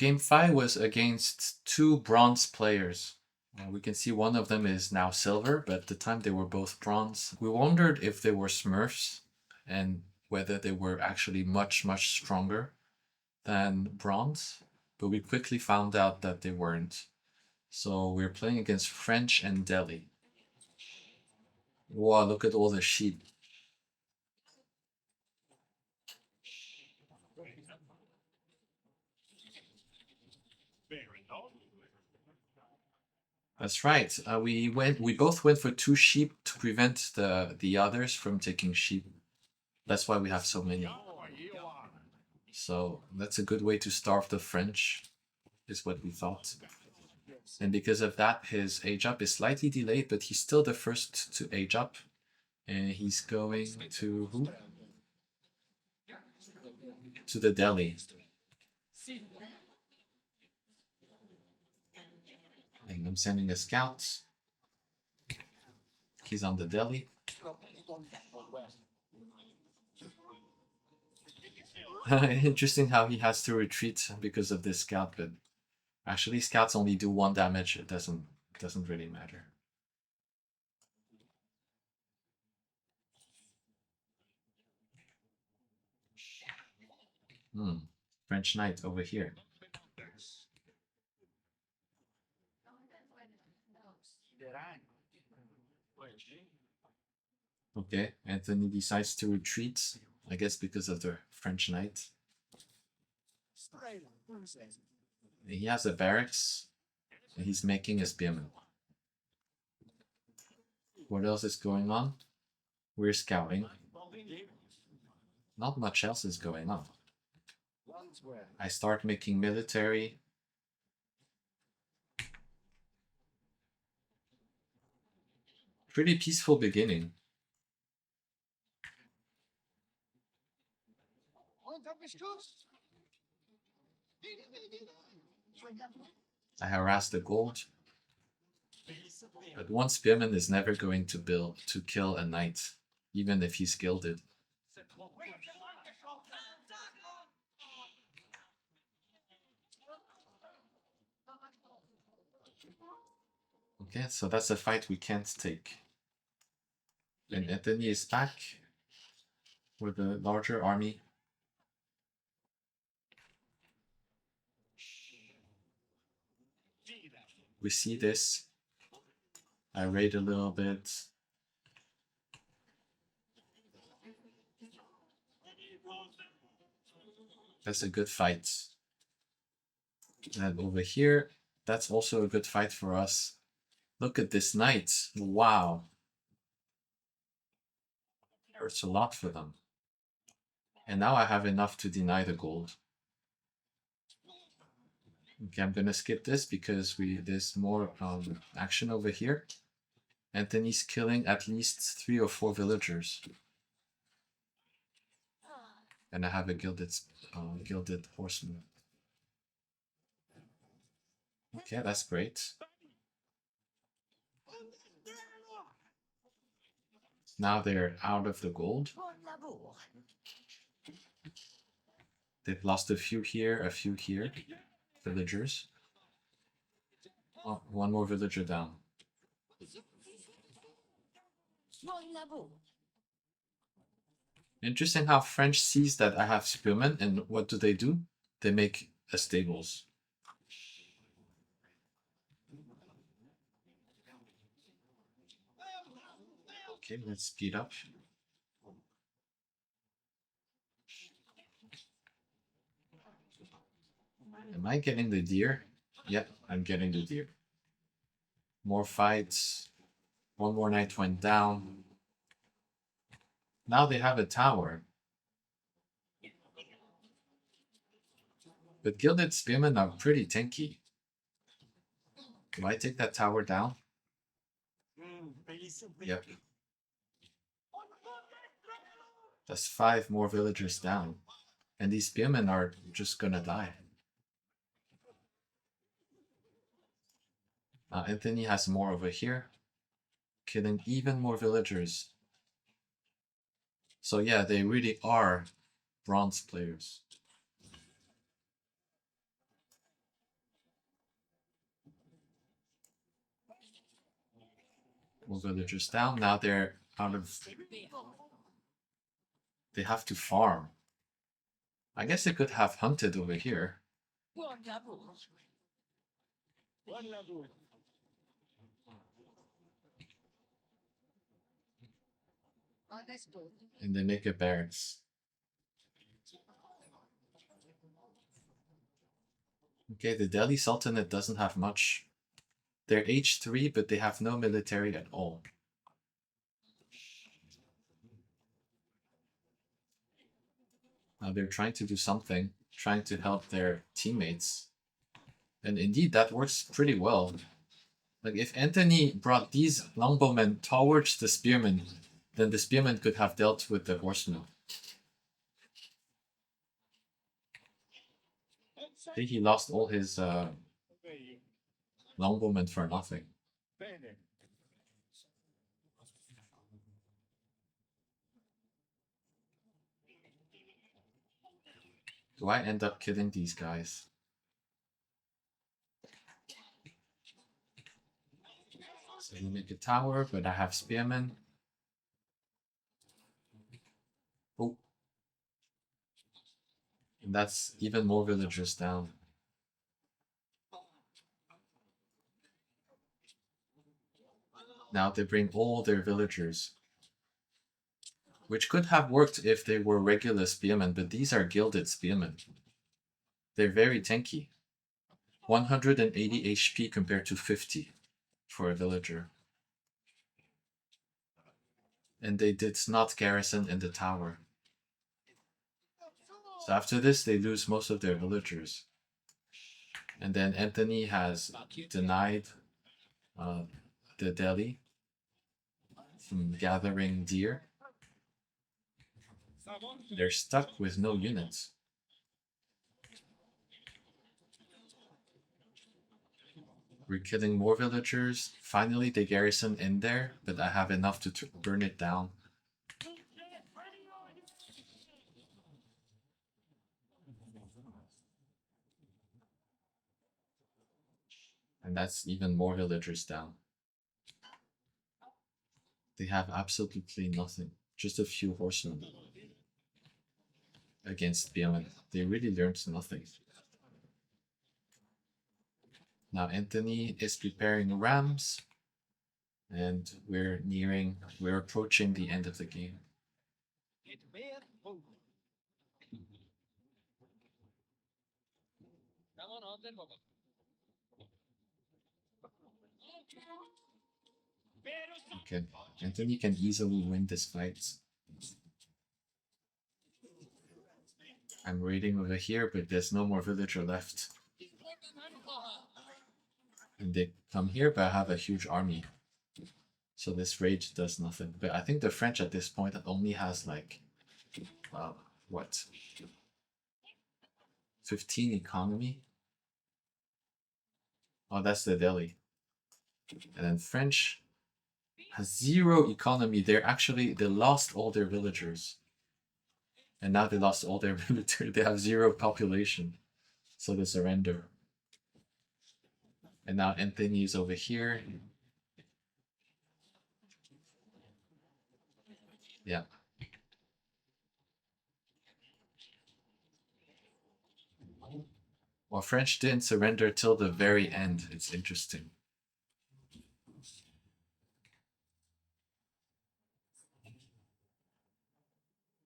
Game 5 was against two bronze players. We can see one of them is now silver, but at the time they were both bronze. We wondered if they were Smurfs and whether they were actually much, much stronger than bronze, but we quickly found out that they weren't. So we're playing against French and Delhi. Wow, look at all the sheep. That's right. We both went for two sheep to prevent the others from taking sheep. That's why we have so many. So that's a good way to starve the French, is what we thought. And because of that, his age up is slightly delayed, but he's still the first to age up. And he's going to who? To the Delhi. And I'm sending a scout. He's on the Delhi. Interesting how he has to retreat because of this scout, but actually scouts only do 1 damage. It doesn't really matter. French knight over here. Okay, Anthony decides to retreat, I guess because of the French knight. He has a barracks, and he's making a spearman. What else is going on? We're scouting. Not much else is going on. I start making military. Pretty peaceful beginning. I harass the gold. But one spearman is never going to kill a knight, even if he's gilded. Okay, so that's a fight we can't take. And Anthony is back with a larger army. We see this. I raid a little bit. That's a good fight. And over here, that's also a good fight for us. Look at this knight. Wow. Hurts a lot for them. And now I have enough to deny the gold. Okay, I'm gonna skip this because there's more action over here. Anthony's killing at least 3 or 4 villagers. And I have a gilded horseman. Okay, that's great. Now they're out of the gold. They've lost a few here, villagers. Oh, one more villager down. Interesting how French sees that I have spearmen, and what do? They make a stables. Okay, let's speed up. Am I getting the deer? Yep, I'm getting the deer. More fights. One more knight went down. Now they have a tower. But gilded spearmen are pretty tanky. Do I take that tower down? Yep. That's 5 more villagers down. And these spearmen are just gonna die. Anthony has more over here. Killing even more villagers. So yeah, they really are bronze players. More villagers down. Now they're out of. They have to farm. I guess they could have hunted over here. And they make a barracks. Okay, the Delhi Sultanate doesn't have much. They're H3, but they have no military at all. Now they're trying to do something, trying to help their teammates. And indeed, that works pretty well. Like, if Anthony brought these longbowmen towards the spearmen, then the spearmen could have dealt with the horsemen. I think he lost all his longbowmen for nothing. Do I end up killing these guys? So we make a tower, but I have spearmen. Oh. And that's even more villagers down. Now they bring all their villagers. Which could have worked if they were regular spearmen, but these are gilded spearmen. They're very tanky. 180 HP compared to 50 for a villager. And they did not garrison in the tower. So after this, they lose most of their villagers. And then Anthony has denied the Delhi from gathering deer. They're stuck with no units. We're killing more villagers. Finally, they garrison in there, but I have enough to burn it down. And that's even more villagers down. They have absolutely nothing. Just a few horsemen against Biemen. They really learned nothing. Now Anthony is preparing rams. And we're approaching the end of the game. Okay, Anthony can easily win this fight. I'm raiding over here, but there's no more villager left. And they come here, but I have a huge army. So this raid does nothing. But I think the French at this point only has like, what? 15 economy? Oh, that's the Delhi. And then French has 0 economy. They lost all their villagers. And now they lost all their military. They have 0 population. So they surrender. And now Anthony is over here. Yeah. Well, French didn't surrender till the very end. It's interesting.